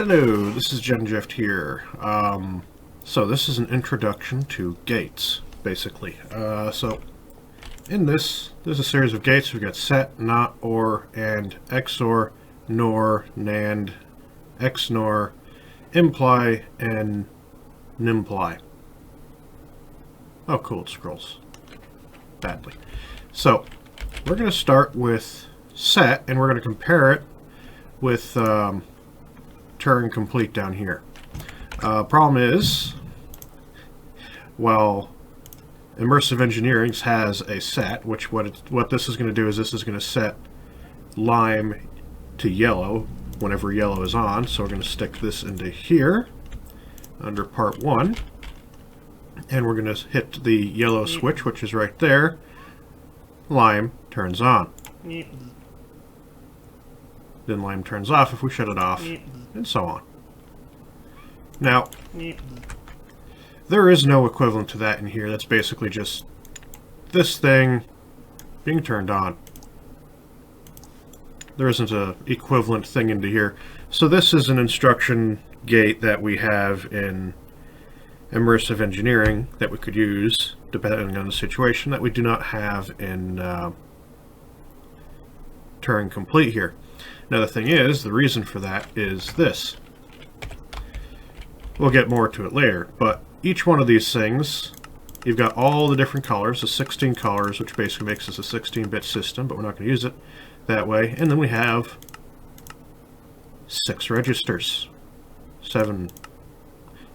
Hello, this is Jeff here. So this is an introduction to gates, basically. So in this, there's a series of gates. We've got set, not, or, and, XOR, NOR, NAND, XNOR, Imply, and NImply. Oh cool, it scrolls badly. So we're going to start with set, and we're going to compare it with Turing complete down here. Problem is, well, Immersive Engineering has a set, which what this is going to do is this is going to set lime to yellow whenever yellow is on. So we're going to stick this into here under part 1, and we're going to hit the yellow switch, which is right there. Lime turns on. Then lime turns off if we shut it off, and so on. Now, there is no equivalent to that in here. That's basically just this thing being turned on. There isn't an equivalent thing into here. So this is an instruction gate that we have in Immersive Engineering that we could use, depending on the situation, that we do not have in Turing complete here. Now the thing is, the reason for that is this. We'll get more to it later, but each one of these things, you've got all the different colors, the 16 colors, which basically makes this a 16-bit system, but we're not going to use it that way. And then we have 6 registers. 7.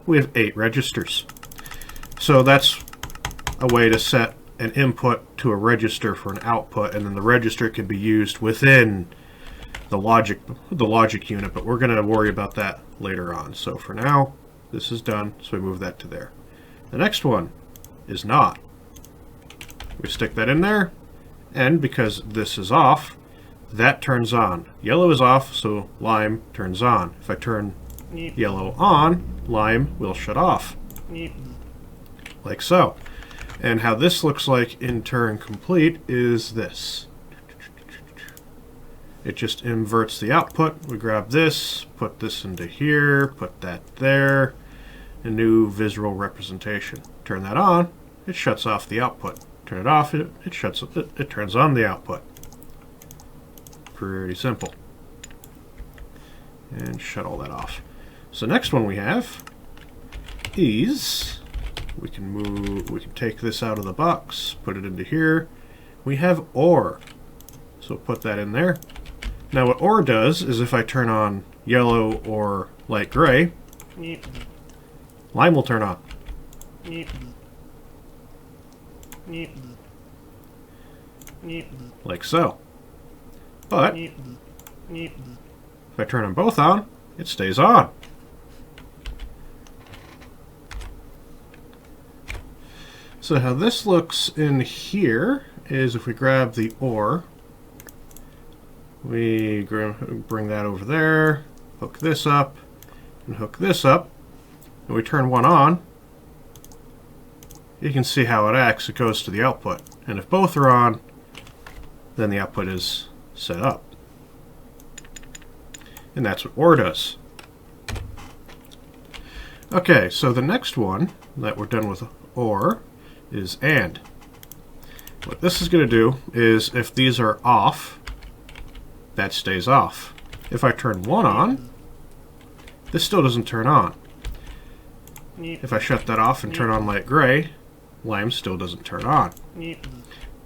We have 8 registers. So that's a way to set an input to a register for an output, and then the register can be used within the logic unit, but we're going to worry about that later on. So for now, this is done, so we move that to there. The next one is not. We stick that in there, and because this is off, that turns on. Yellow is off, so lime turns on. If I turn yellow on, lime will shut off. Like so. And how this looks like in Turing complete is this. It just inverts the output. We grab this, put this into here, put that there. A new visual representation. Turn that on, it shuts off the output. Turn it off, it turns on the output. Pretty simple. And shut all that off. So next one we have is we can take this out of the box, put it into here. We have OR. So put that in there. Now what OR does is if I turn on yellow or light gray, lime will turn on. Like so. But if I turn them both on, it stays on. So how this looks in here is if we grab the OR, we bring that over there, hook this up, and hook this up, and we turn one on. You can see how it acts. It goes to the output. And if both are on, then the output is set up. And that's what OR does. Okay, so the next one that we're done with OR is AND. What this is going to do is if these are off, that stays off. If I turn one on, this still doesn't turn on. If I shut that off and turn on light gray, lime still doesn't turn on.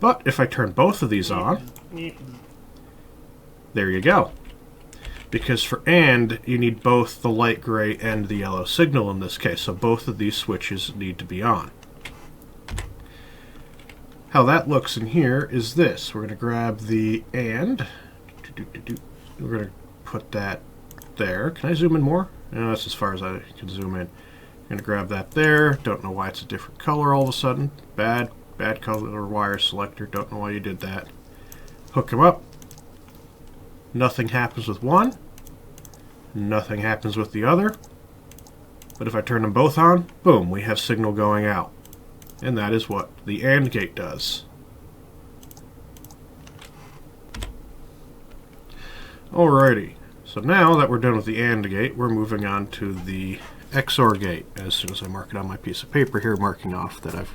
But if I turn both of these on, there you go. Because for AND, you need both the light gray and the yellow signal in this case, so both of these switches need to be on. How that looks in here is this. We're going to grab the AND. We're going to put that there. Can I zoom in more? No, that's as far as I can zoom in. I'm going to grab that there. Don't know why it's a different color all of a sudden. Bad color wire selector. Don't know why you did that. Hook them up. Nothing happens with one. Nothing happens with the other. But if I turn them both on, boom, we have signal going out. And that is what the AND gate does. Alrighty, So now that we're done with the AND gate, we're moving on to the XOR gate. As soon as I mark it on my piece of paper here, marking off that I've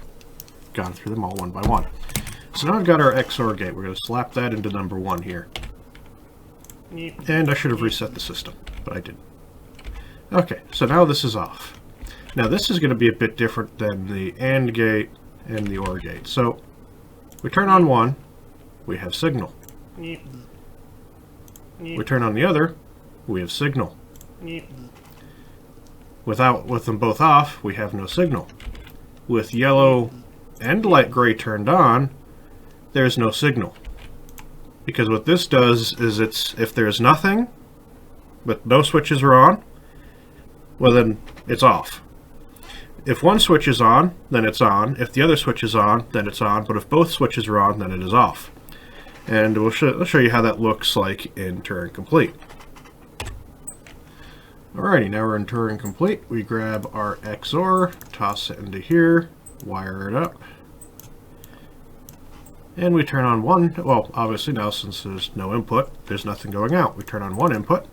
gone through them all one by one. So now I've got our XOR gate. We're going to slap that into number 1 here. And I should have reset the system, but I didn't. Okay, so now this is off. Now this is going to be a bit different than the AND gate and the OR gate. So we turn on one, we have signal. We turn on the other, we have signal. With them both off, we have no signal. With yellow and light gray turned on, there's no signal. Because what this does is if there's nothing, but no switches are on, well then it's off. If one switch is on, then it's on. If the other switch is on, then it's on. But if both switches are on, then it is off. And I'll show you how that looks like in Turing Complete. Alrighty, now we're in Turing Complete. We grab our XOR, toss it into here, wire it up. And we turn on one. Well, obviously now since there's no input, there's nothing going out. We turn on one input,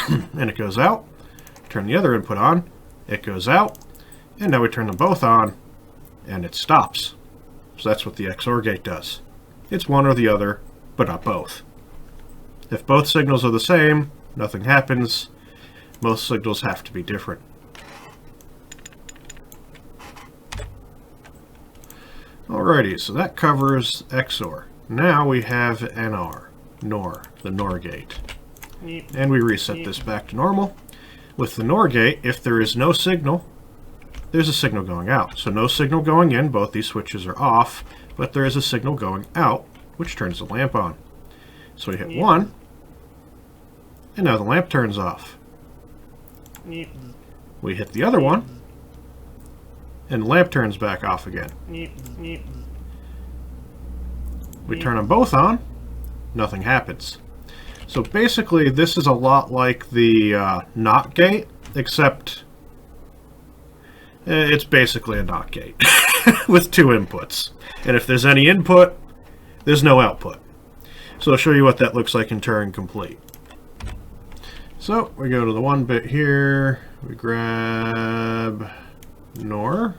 and it goes out. Turn the other input on, it goes out. And now we turn them both on, and it stops. So that's what the XOR gate does. It's one or the other, but not both. If both signals are the same, nothing happens. Most signals have to be different. Alrighty, so that covers XOR. Now we have NOR, the NOR gate. And we reset this back to normal. With the NOR gate, if there is no signal, there's a signal going out. So no signal going in, both these switches are off, but there is a signal going out, which turns the lamp on. So we hit one, and now the lamp turns off. We hit the other one, and the lamp turns back off again. We turn them both on, nothing happens. So basically this is a lot like the NOT gate, except it's basically a NOT gate with 2 inputs. And if there's any input, there's no output. So I'll show you what that looks like in Turing Complete. So we go to the 1 bit here, we grab NOR,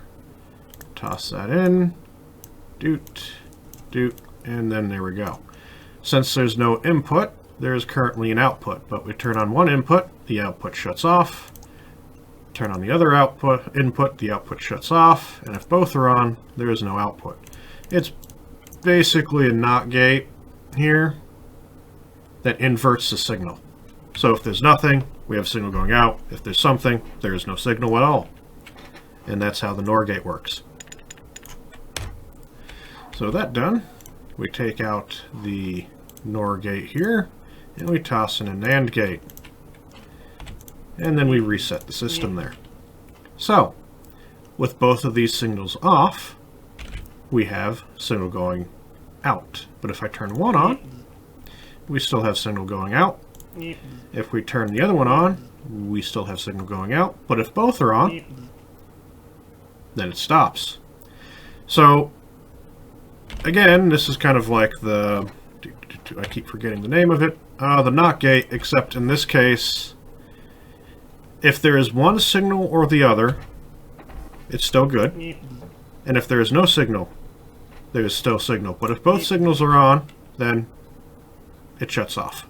toss that in, doot, doot, and then there we go. Since there's no input, there is currently an output, but we turn on one input, the output shuts off. Turn on the other input, the output shuts off, and if both are on, there is no output. It's basically a NOT gate here that inverts the signal. So if there's nothing, we have signal going out. If there's something, there is no signal at all. And that's how the NOR gate works. So that done, we take out the NOR gate here, and we toss in a NAND gate. And then we reset the system there. So, with both of these signals off, we have signal going out. But if I turn one on, we still have signal going out. If we turn the other one on, we still have signal going out. But if both are on, then it stops. So, again, this is kind of like the, I keep forgetting the name of it, the NOT gate, except in this case, if there is one signal or the other, it's still good. And if there is no signal, there is still signal. But if both signals are on, then it shuts off.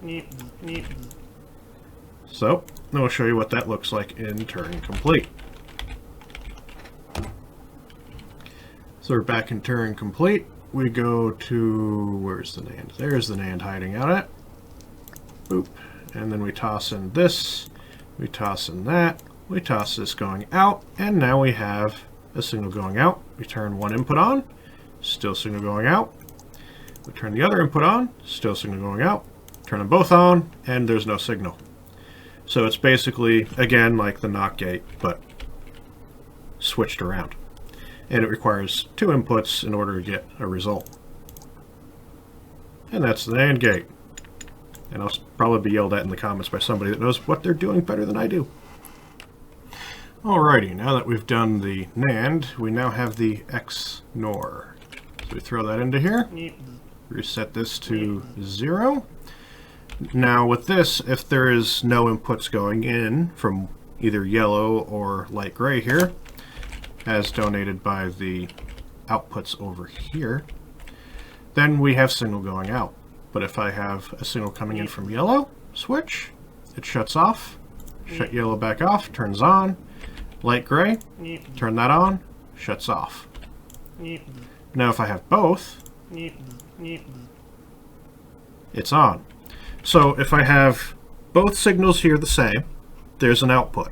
So, now I'll show you what that looks like in Turing Complete. So we're back in Turing Complete. We go to, where's the NAND? There's the NAND hiding out at. Boop. And then we toss in this. We toss in that. We toss this going out. And now we have a signal going out. We turn one input on. Still signal going out. We turn the other input on. Still signal going out. Turn them both on. And there's no signal. So it's basically, again, like the NOT gate, but switched around. And it requires 2 inputs in order to get a result. And that's the NAND gate. And I'll probably be yelled at in the comments by somebody that knows what they're doing better than I do. Alrighty, now that we've done the NAND, we now have the XNOR. So we throw that into here, reset this to 0. Now with this, if there is no inputs going in from either yellow or light gray here, as donated by the outputs over here, then we have signal going out. But if I have a signal coming in from yellow, switch, it shuts off, shut yellow back off, turns on, light gray, turn that on, shuts off. Now if I have both, it's on. So if I have both signals here the same, there's an output.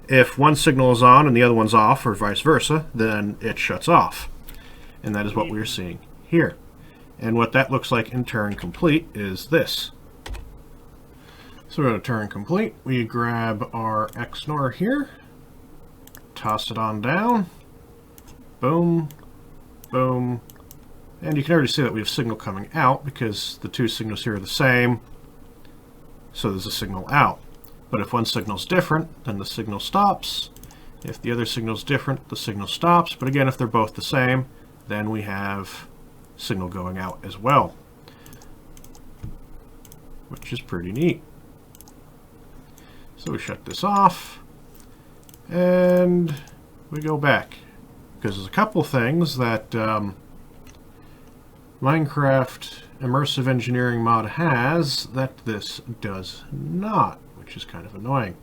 If one signal is on and the other one's off, or vice versa, then it shuts off. And that is what we're seeing here. And what that looks like in Turing complete is this. So we're going to Turing complete. We grab our XNOR here, toss it on down, boom, boom, and you can already see that we have signal coming out because the two signals here are the same, so there's a signal out. But if one signal's different, then the signal stops. If the other signal's different, the signal stops. But again, if they're both the same, then we have signal going out as well, which is pretty neat. So we shut this off, and we go back, because there's a couple things that Minecraft Immersive Engineering mod has that this does not, which is kind of annoying.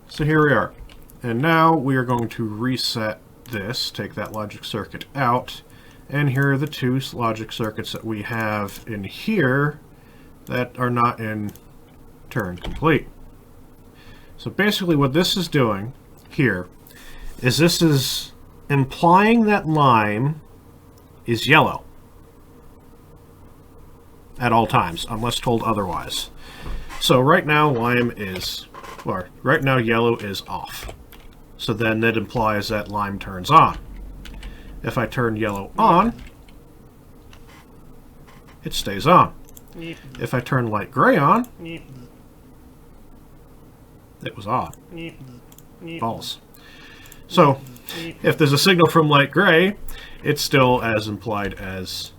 So here we are, and now we are going to reset this, take that logic circuit out, and here are the two logic circuits that we have in here that are not in Turing complete. So basically what this is doing here is this is implying that lime is yellow at all times, unless told otherwise. So right now lime is, or right now yellow is off. So then that implies that lime turns on. If I turn yellow on, it stays on. If I turn light gray on, it was off. False. So if there's a signal from light gray, it's still as implied as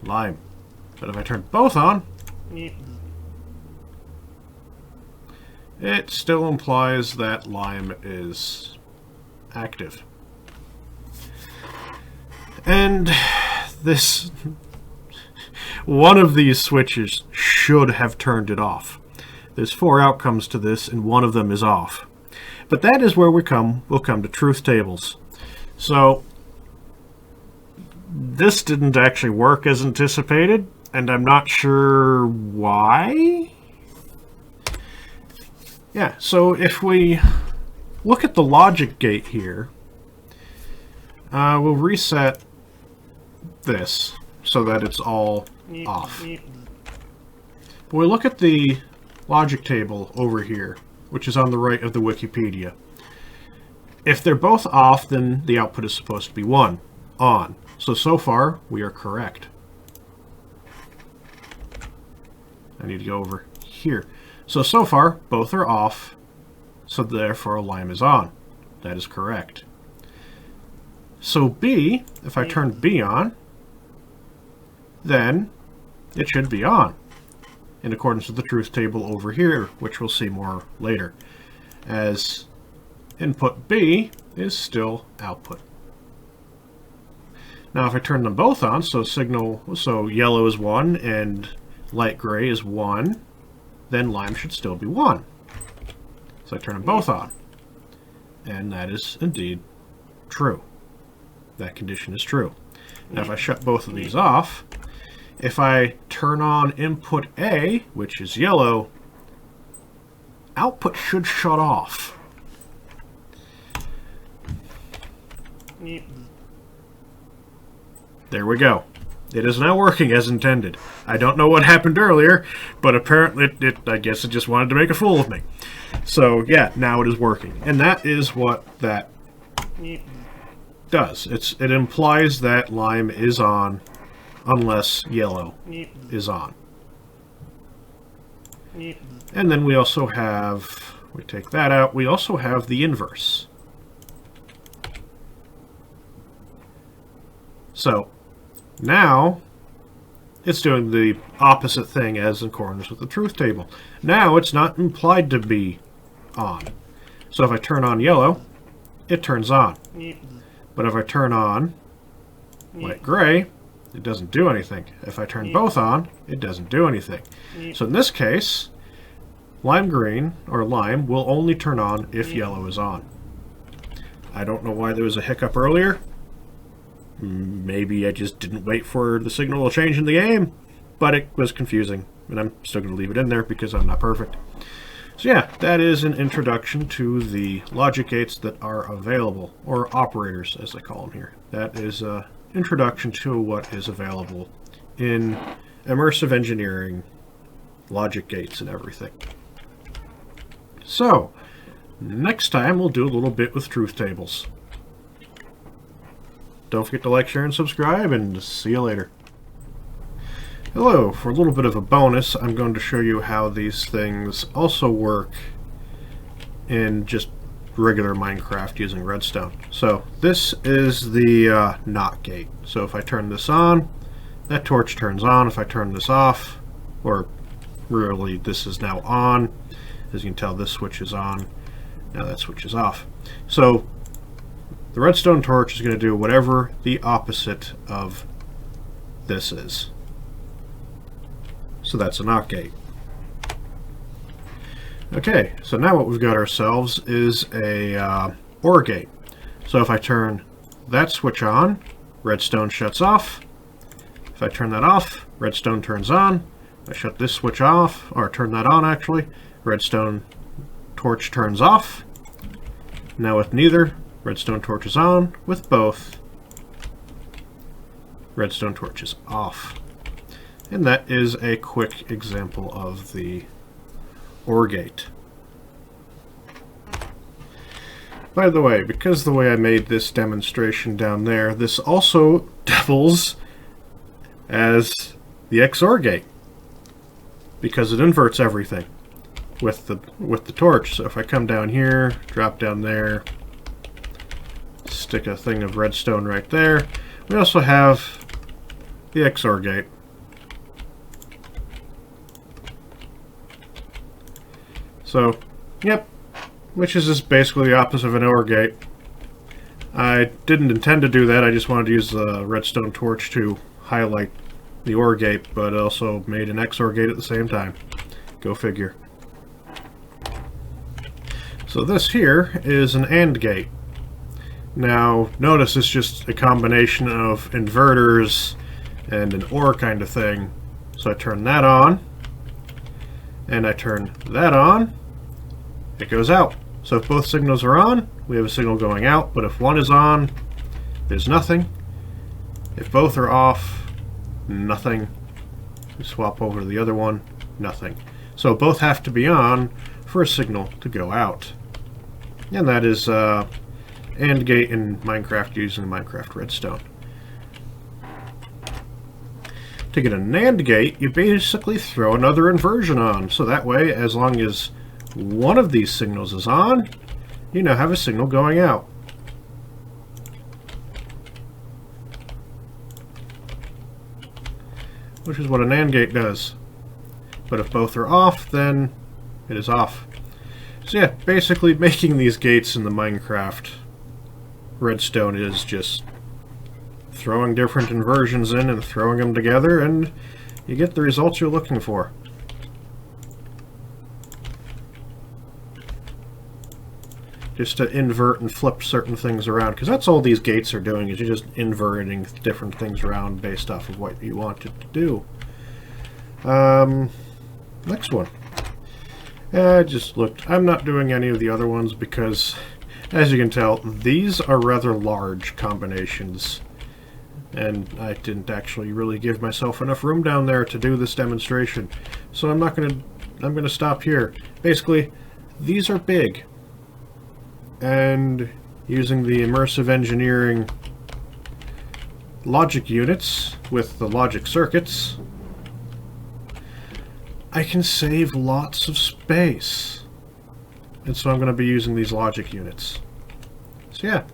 lime. But if I turn both on, it still implies that lime is active. And this, one of these switches should have turned it off. There's 4 outcomes to this, and one of them is off. But that is where we'll come to truth tables. So this didn't actually work as anticipated, and I'm not sure why. Yeah, so if we look at the logic gate here, we'll reset this so that it's all off. But we look at the logic table over here, which is on the right of the Wikipedia. If they're both off, then the output is supposed to be 1, on. So far, we are correct. I need to go over here. So far, both are off, so therefore lime is on. That is correct. So B, if I turn B on, then it should be on, in accordance with the truth table over here, which we'll see more later, as input B is still output. Now if I turn them both on, so yellow is 1 and light gray is 1, then lime should still be 1. So I turn them both on. And that is indeed true. That condition is true. Now if I shut both of these off, if I turn on input A, which is yellow, output should shut off. There we go. It is now working as intended. I don't know what happened earlier, but apparently I guess it just wanted to make a fool of me. So yeah, now it is working. And that is what that does. It implies that lime is on unless yellow is on. And then we also have, we take that out, we also have the inverse. So now, it's doing the opposite thing as in accordance with the truth table. Now it's not implied to be on. So if I turn on yellow, it turns on. But if I turn on light gray, it doesn't do anything. If I turn both on, it doesn't do anything. So in this case, lime green, or lime, will only turn on if yellow is on. I don't know why there was a hiccup earlier. Maybe I just didn't wait for the signal to change in the game, but it was confusing, and I'm still going to leave it in there because I'm not perfect. So yeah, that is an introduction to the logic gates that are available, or operators as they call them here. That is an introduction to what is available in immersive engineering, logic gates and everything. So, next time we'll do a little bit with truth tables. Don't forget to like, share, and subscribe, and see you later. Hello, for a little bit of a bonus, I'm going to show you how these things also work in just regular Minecraft using Redstone. So, this is the NOT gate. So if I turn this on, that torch turns on. If I turn this off, or really this is now on, as you can tell this switch is on, now that switch is off. So the redstone torch is going to do whatever the opposite of this is. So that's a NOT gate. Okay, so now what we've got ourselves is a OR gate. So if I turn that switch on, redstone shuts off. If I turn that off, redstone turns on. If I shut this switch off, or turn that on actually, redstone torch turns off. Now with neither, redstone torch is on. With both, redstone torch is off. And that is a quick example of the OR gate. By the way, because the way I made this demonstration down there, this also doubles as the XOR gate, because it inverts everything with the torch. So if I come down here, drop down there, stick a thing of redstone right there, we also have the XOR gate. So, yep, which is just basically the opposite of an OR gate. I didn't intend to do that, I just wanted to use the redstone torch to highlight the OR gate, but also made an XOR gate at the same time. Go figure. So this here is an AND gate. Now, notice it's just a combination of inverters and an OR kind of thing. So I turn that on, and I turn that on, it goes out. So if both signals are on, we have a signal going out, but if one is on, there's nothing. If both are off, nothing. We swap over to the other one, nothing. So both have to be on for a signal to go out. And that is AND gate in Minecraft using Minecraft Redstone. To get a NAND gate, you basically throw another inversion on. So that way, as long as one of these signals is on, you now have a signal going out. Which is what a NAND gate does. But if both are off, then it is off. So yeah, basically making these gates in the Minecraft Redstone is just throwing different inversions in and throwing them together, and you get the results you're looking for. Just to invert and flip certain things around, because that's all these gates are doing, is you're just inverting different things around based off of what you want it to do. Next one. I just looked. I'm not doing any of the other ones because, as you can tell, these are rather large combinations. And I didn't actually really give myself enough room down there to do this demonstration. So I'm going to stop here. Basically, these are big. And using the immersive engineering logic units with the logic circuits, I can save lots of space. And so I'm going to be using these logic units. So yeah,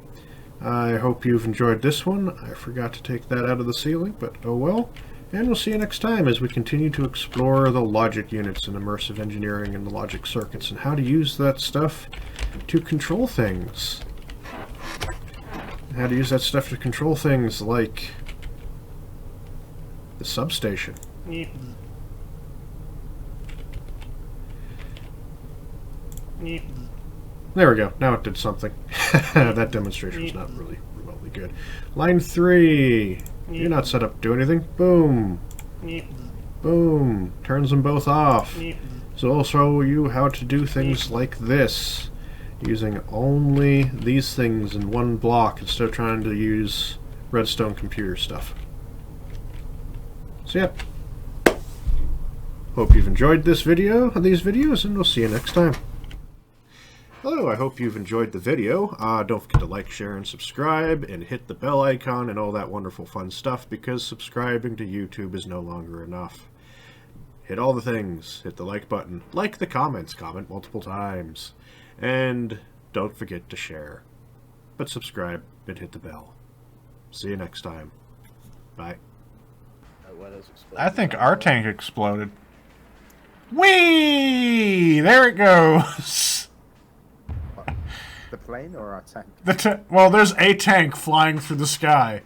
I hope you've enjoyed this one. I forgot to take that out of the ceiling, but oh well. And we'll see you next time as we continue to explore the logic units in immersive engineering and the logic circuits and how to use that stuff to control things. How to use that stuff to control things like the substation. There we go. Now it did something. That demonstration was not really remotely good. Line 3. You're not set up to do anything. Boom. Boom. Turns them both off. So I'll show you how to do things like this, using only these things in one block instead of trying to use Redstone computer stuff. So yeah. Hope you've enjoyed these videos, and we'll see you next time. Hello, I hope you've enjoyed the video. Don't forget to like, share, and subscribe, and hit the bell icon and all that wonderful fun stuff, because subscribing to YouTube is no longer enough. Hit all the things. Hit the like button. Like the comments. Comment multiple times. And don't forget to share. But subscribe and hit the bell. See you next time. Bye. I think our tank exploded. Whee! There it goes. The plane or our tank? Well, there's a tank flying through the sky.